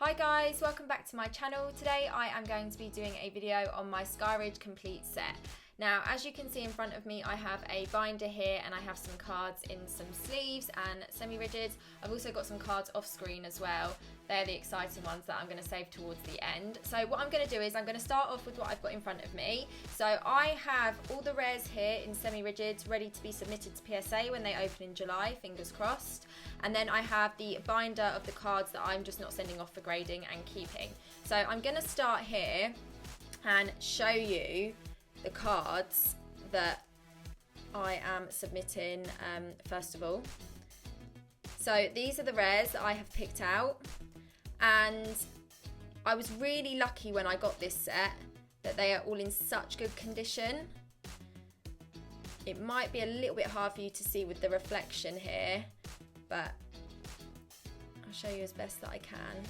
Hi guys, welcome back to my channel. Today I am going to be doing a video on my Skyridge complete set. Now, as you can see in front of me, I have a binder here and I have some cards in some sleeves and semi-rigids. I've also got some cards off screen as well. They're the exciting ones that I'm going to save towards the end. So what I'm going to do is I'm going to start off with what I've got in front of me. So I have all the rares here in semi-rigids ready to be submitted to PSA when they open in July, fingers crossed. And then I have the binder of the cards that I'm just not sending off for grading and keeping. So I'm going to start here and show you the cards that I am submitting first of all. So these are the rares that I have picked out, and I was really lucky when I got this set that they are all in such good condition. It might be a little bit hard for you to see with the reflection here, but I'll show you as best that I can.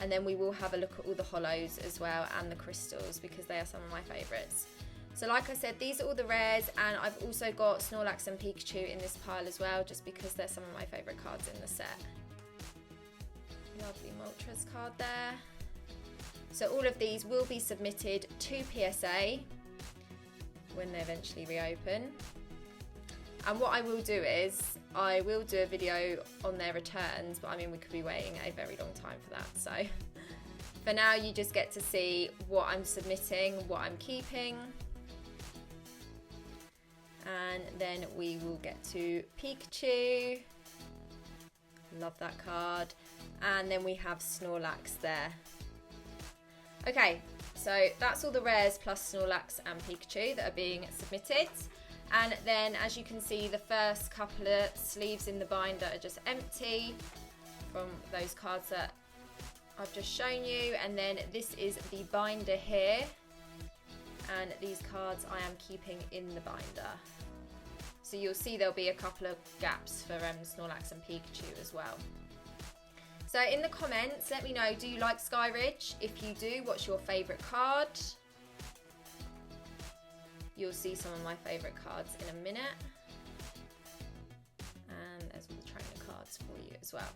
And then we will have a look at all the hollows as well and the crystals, because they are some of my favourites. So like I said, these are all the rares, and I've also got Snorlax and Pikachu in this pile as well, just because they're some of my favourite cards in the set. Lovely Moltres card there. So all of these will be submitted to PSA when they eventually reopen. And what I will do is, I will do a video on their returns, but I mean, we could be waiting a very long time for that. So for now, you just get to see what I'm submitting, what I'm keeping. And then we will get to Pikachu. Love that card. And then we have Snorlax there. Okay, so that's all the rares plus Snorlax and Pikachu that are being submitted. And then, as you can see, the first couple of sleeves in the binder are just empty from those cards that I've just shown you. And then this is the binder here. And these cards I am keeping in the binder. So you'll see there'll be a couple of gaps for Snorlax and Pikachu as well. So in the comments, let me know, do you like Skyridge? If you do, what's your favourite card? You'll see some of my favourite cards in a minute. And there's all the trainer cards for you as well.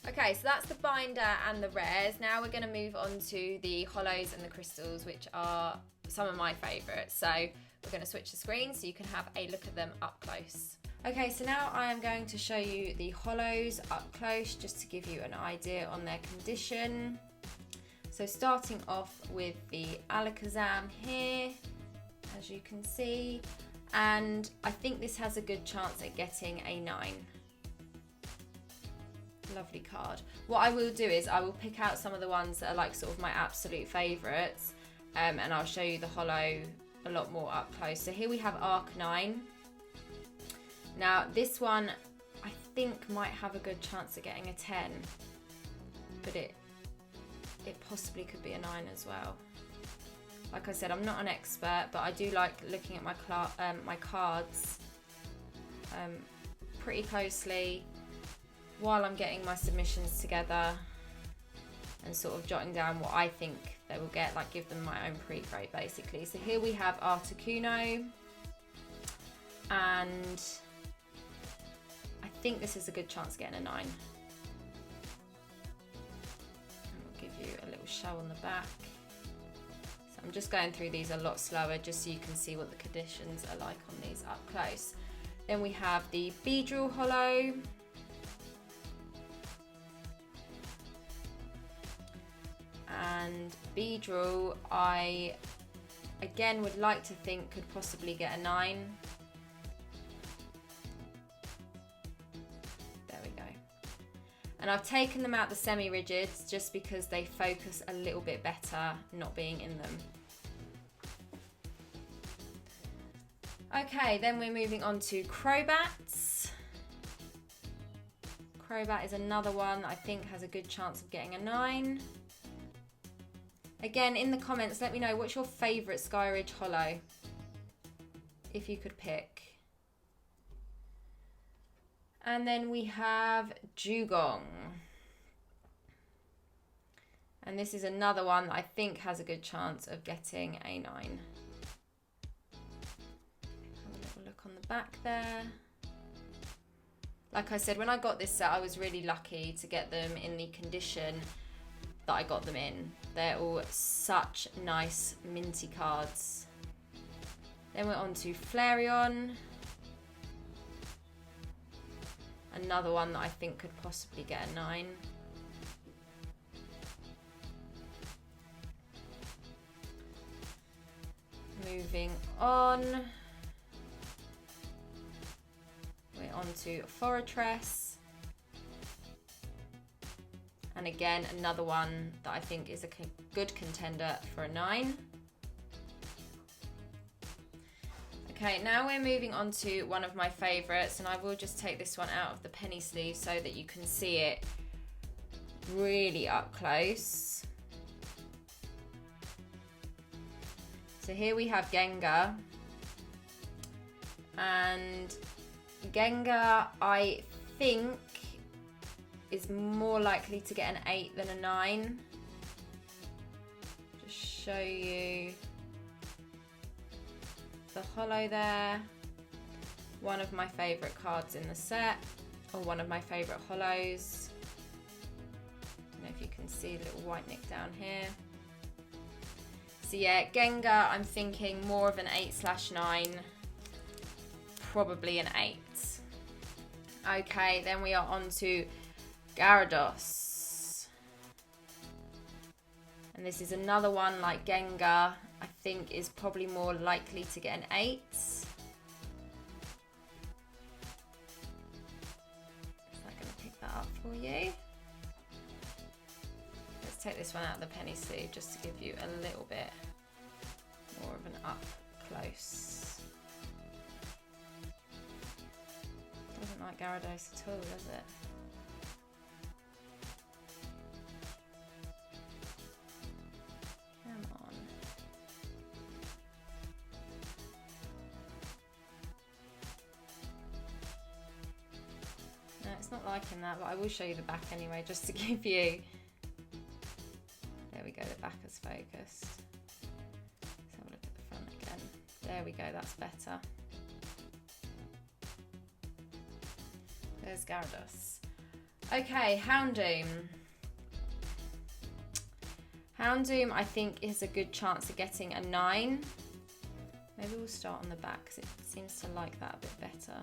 Okay, so that's the binder and the rares. Now we're going to move on to the hollows and the crystals, which are some of my favourites. So we're going to switch the screen so you can have a look at them up close. Okay, so now I am going to show you the hollows up close, just to give you an idea on their condition. So starting off with the Alakazam here, as you can see, and I think this has a good chance at getting a 9. Lovely card. What I will do is I will pick out some of the ones that are like sort of my absolute favourites, and I'll show you the hollow a lot more up close. So here we have Arcanine. Now this one I think might have a good chance of getting a 10, but it possibly could be a 9 as well. Like I said, I'm not an expert, but I do like looking at my cards pretty closely while I'm getting my submissions together and sort of jotting down what I think they will get, like give them my own pre-grade basically. So here we have Articuno, and I think this is a good chance of getting a 9. And we'll give you a little show on the back. So I'm just going through these a lot slower just so you can see what the conditions are like on these up close. Then we have the Beedrill hollow. And Beedrill, I again would like to think could possibly get a 9. There we go. And I've taken them out the semi-rigids just because they focus a little bit better not being in them. Okay, then we're moving on to Crowbats. Crowbat is another one that I think has a good chance of getting a 9. Again, in the comments, let me know what's your favourite Skyridge hollow, if you could pick. And then we have Dugong. And this is another one that I think has a good chance of getting a 9. Have a little look on the back there. Like I said, when I got this set, I was really lucky to get them in the condition that I got them in. They're all such nice minty cards. Then we're on to Flareon. Another one that I think could possibly get a 9. Moving on. We're on to Moltres. And again, another one that I think is a good contender for a 9. Okay, now we're moving on to one of my favourites, and I will just take this one out of the penny sleeve so that you can see it really up close. So here we have Gengar, and Gengar I think is more likely to get an 8 than a 9. Just show you the holo there. One of my favourite cards in the set, or one of my favourite holos. Don't know if you can see a little white nick down here. So yeah, Gengar, I'm thinking more of an 8/9, probably an 8. Okay, then we are on to Gyarados. And this is another one like Gengar, I think is probably more likely to get an 8. Is that going to pick that up for you? Let's take this one out of the penny sleeve just to give you a little bit more of an up close. Doesn't like Gyarados at all, does it? Come on. No, it's not liking that, but I will show you the back anyway, just to give you... There we go, the back is focused. Let's have a look at the front again. There we go, that's better. There's Gyarados. Okay, Houndoom. Houndoom, I think, is a good chance of getting a 9. Maybe we'll start on the back because it seems to like that a bit better.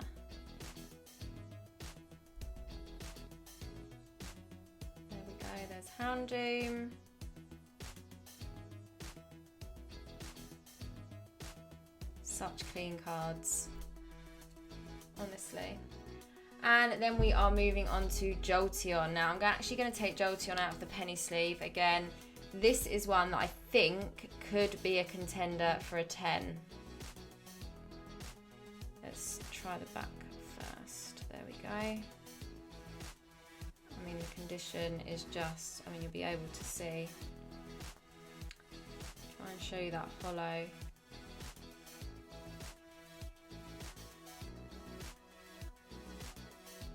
There we go, there's Houndoom. Such clean cards, honestly. And then we are moving on to Jolteon. Now I'm actually going to take Jolteon out of the penny sleeve. Again, this is one that I think could be a contender for a 10. Let's try the back first. There we go. I mean, the condition is just, I mean, you'll be able to see. Try and show you that holo.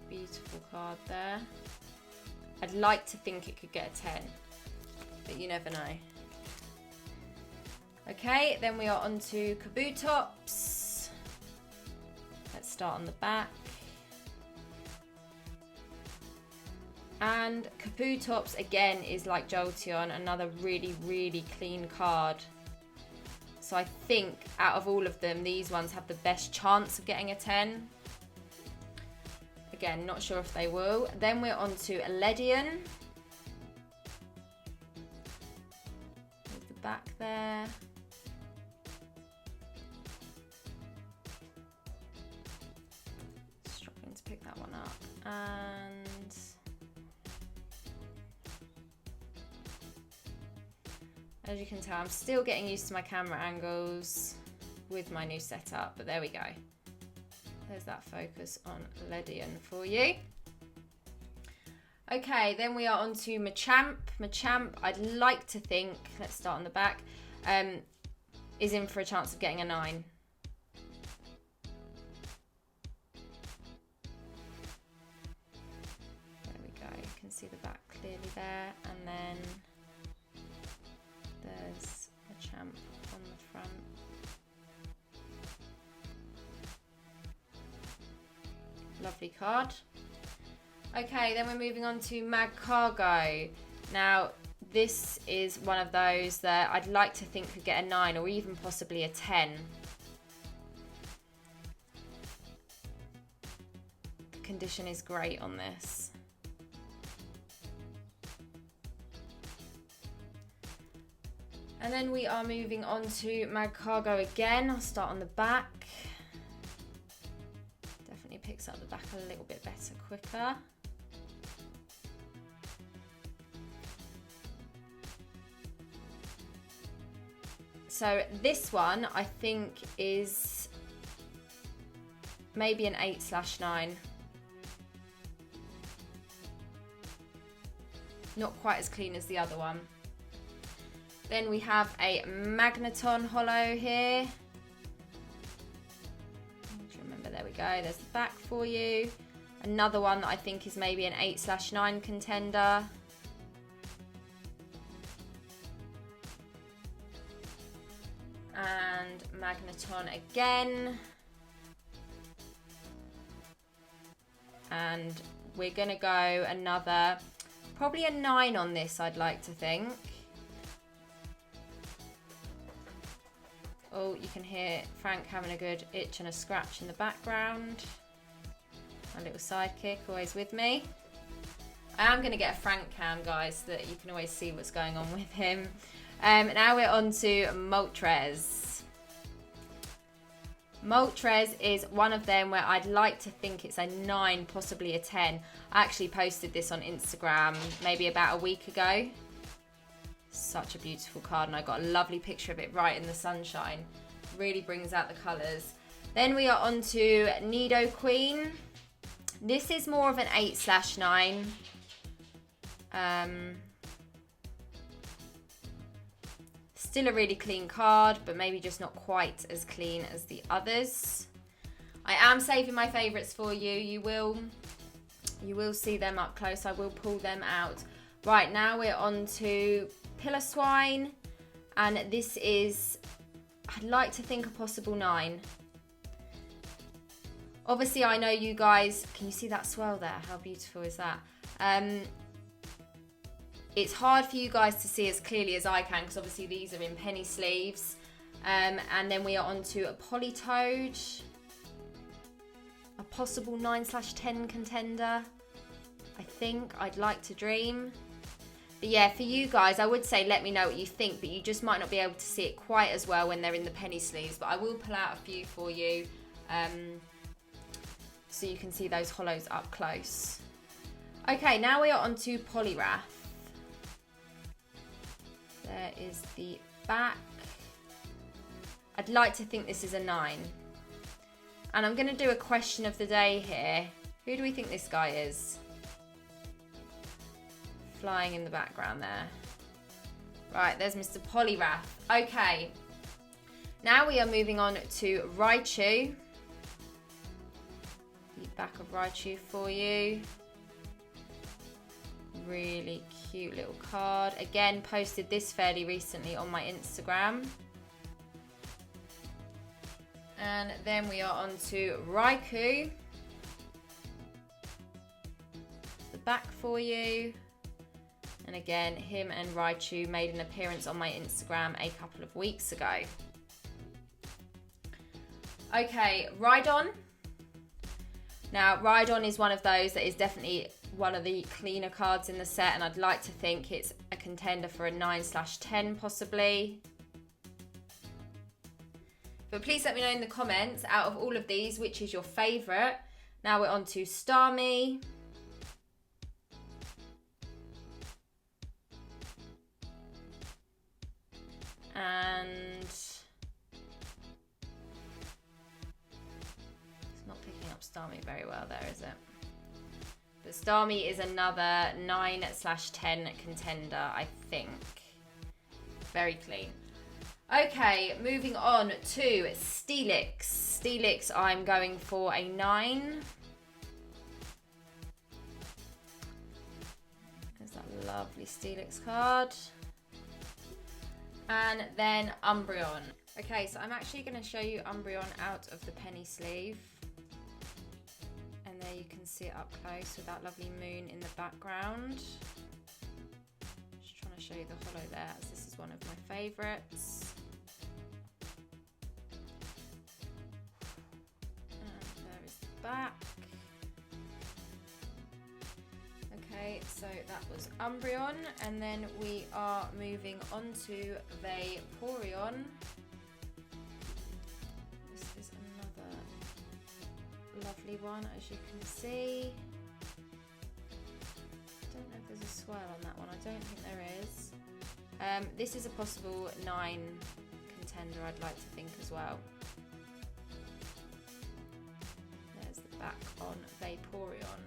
Beautiful card there. I'd like to think it could get a 10, but you never know. Okay, then we are on to Kabutops. Let's start on the back. And Kabutops again is like Jolteon, another really, really clean card. So I think out of all of them, these ones have the best chance of getting a 10. Again, not sure if they will. Then we're on to Ledian. With the back there. Struggling to pick that one up. And as you can tell, I'm still getting used to my camera angles with my new setup, but there we go. There's that focus on Ledian for you. Okay, then we are on to Machamp. Machamp, I'd like to think, let's start on the back, is in for a chance of getting a 9. There we go, you can see the back clearly there, and then there's Machamp on the front. Lovely card. Okay, then we're moving on to Magcargo. Now, this is one of those that I'd like to think could get a 9 or even possibly a 10. The condition is great on this. And then we are moving on to Magcargo again. I'll start on the back. Definitely picks up the back a little bit better, quicker. So this one, I think, is maybe an 8/9. Not quite as clean as the other one. Then we have a Magneton Holo here. Remember, there we go. There's the back for you. Another one that I think is maybe an 8/9 contender. And Magneton again. And we're going to go another, probably a 9 on this, I'd like to think. Oh, you can hear Frank having a good itch and a scratch in the background. My little sidekick, always with me. I am going to get a Frank cam, guys, so that you can always see what's going on with him. Now we're on to Moltres. Moltres is one of them where I'd like to think it's a 9, possibly a 10. I actually posted this on Instagram maybe about a week ago. Such a beautiful card, and I got a lovely picture of it right in the sunshine. Really brings out the colours. Then we are on to Nidoqueen. This is more of an 8/9. Still a really clean card, but maybe just not quite as clean as the others. I am saving my favourites for you. You will see them up close. I will pull them out. Right, now we're on to Piloswine, and this is, I'd like to think, a possible 9. Obviously, I know you guys, can you see that swell there? How beautiful is that? It's hard for you guys to see as clearly as I can, because obviously these are in penny sleeves. And then we are on to a Politoad, a possible 9/10 contender. I think, I'd like to dream. But yeah, for you guys, I would say let me know what you think, but you just might not be able to see it quite as well when they're in the penny sleeves. But I will pull out a few for you, so you can see those hollows up close. Okay, now we are on to Polywrath. There is the back. I'd like to think this is a 9. And I'm going to do a question of the day here. Who do we think this guy is? Flying in the background there. Right, there's Mr. Polywrath. Okay, now we are moving on to Raichu. The back of Raichu for you. Really cute little card. Again, posted this fairly recently on my Instagram. And then we are on to Raikou. The back for you. And again, him and Raichu made an appearance on my Instagram a couple of weeks ago. Okay, Rhydon. Now, Rhydon is one of those that is definitely one of the cleaner cards in the set, and I'd like to think it's a contender for a 9/10 possibly. But please let me know in the comments, out of all of these, which is your favourite. Now we're on to Starmie. And it's not picking up Starmie very well there, is it? But Starmie is another 9/10 contender, I think. Very clean. Okay, moving on to Steelix. Steelix, I'm going for a 9. There's that lovely Steelix card. And then Umbreon. Okay, so I'm actually going to show you Umbreon out of the penny sleeve. And then there you can see it up close with that lovely moon in the background. Just trying to show you the holo there, as this is one of my favourites. And there is the back. Okay, so that was Umbreon, and then we are moving on to Vaporeon. This is another lovely one, as you can see. Don't know if there's a swirl on that one. I don't think there is. This is a possible 9 contender, I'd like to think as well. There's the back on Vaporeon.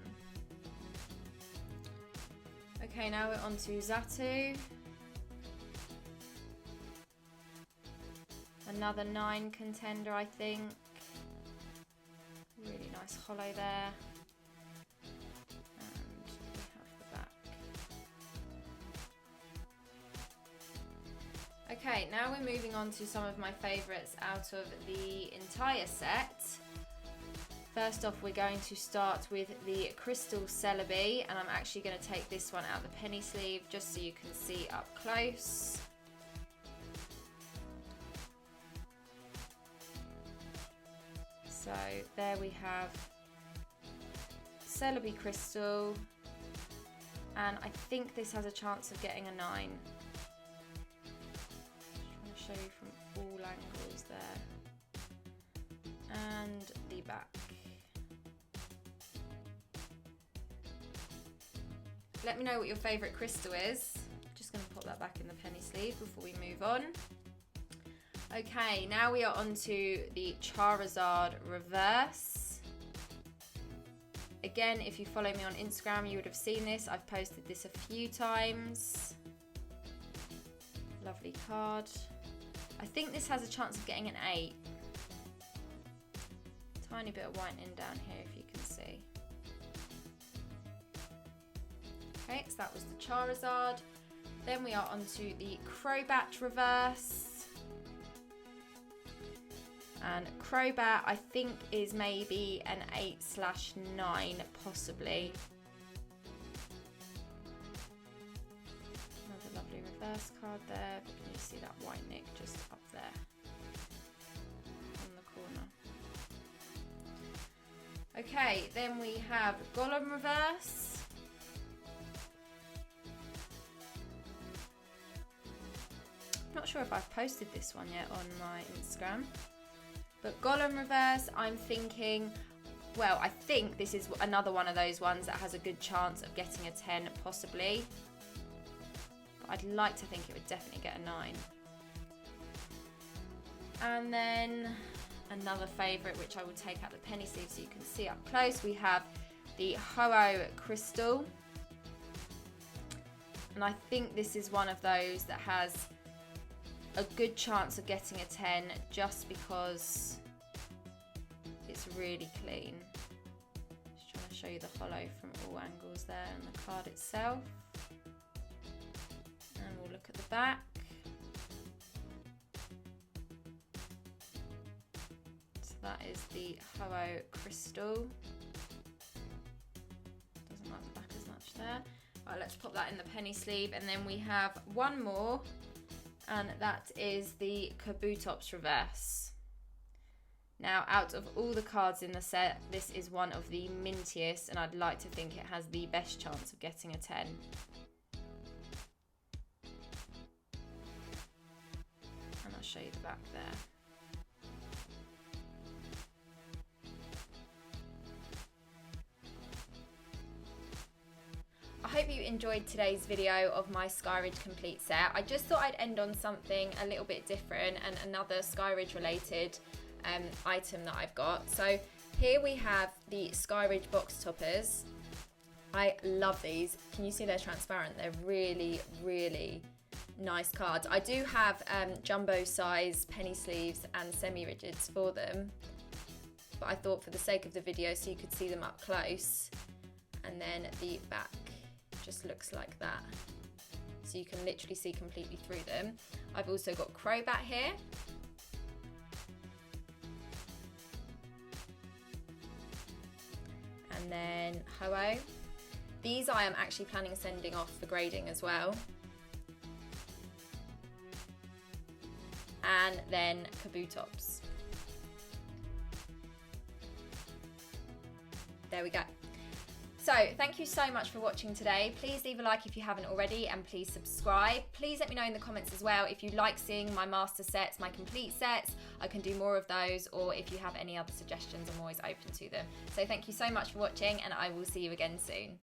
Okay, now we're on to Xatu. Another 9 contender, I think. Really nice holo there. And we have the back. Okay, now we're moving on to some of my favourites out of the entire set. First off, we're going to start with the Crystal Celebi, and I'm actually going to take this one out of the penny sleeve just so you can see up close. So there we have Celebi Crystal, and I think this has a chance of getting a 9. Just trying to show you from all angles there. And the back. Let me know what your favourite crystal is. Just going to pop that back in the penny sleeve before we move on. Okay, now we are on to the Charizard Reverse. Again, if you follow me on Instagram, you would have seen this. I've posted this a few times. Lovely card. I think this has a chance of getting an 8. Tiny bit of whitening down here if you can see. Okay, so that was the Charizard. Then we are on to the Crowbats Reverse. And Crobat, I think, is maybe an 8/9, possibly. Another lovely reverse card there. But can you see that white nick just up there on the corner? Okay, then we have Gollum Reverse. Not sure if I've posted this one yet on my Instagram. But Gollum Reverse, I'm thinking, well, I think this is another one of those ones that has a good chance of getting a 10, possibly. But I'd like to think it would definitely get a 9. And then another favourite, which I will take out the penny sleeve so you can see up close, we have the Ho-Oh Crystal. And I think this is one of those that has a good chance of getting a 10 just because it's really clean. Just trying to show you the holo from all angles there and the card itself. And we'll look at the back. So that is the Ho-Oh Crystal. Doesn't like the back as much there. Right, let's pop that in the penny sleeve, and then we have one more. And that is the Kabutops Reverse. Now, out of all the cards in the set, this is one of the mintiest, and I'd like to think it has the best chance of getting a 10. And I'll show you the back there. I hope you enjoyed today's video of my Skyridge complete set. I just thought I'd end on something a little bit different and another Skyridge related item that I've got. So here we have the Skyridge Box Toppers. I love these. Can you see they're transparent? They're really, really nice cards. I do have jumbo size penny sleeves and semi-rigids for them, but I thought for the sake of the video so you could see them up close, and then the back just looks like that, so you can literally see completely through them. I've also got Crobat here, and and then Ho-Oh. These I am actually planning sending off for grading as well. And then Kabutops. There we go. So thank you so much for watching today. Please leave a like if you haven't already, and please subscribe. Please let me know in the comments as well if you like seeing my master sets, my complete sets. I can do more of those, or if you have any other suggestions, I'm always open to them. So thank you so much for watching, and I will see you again soon.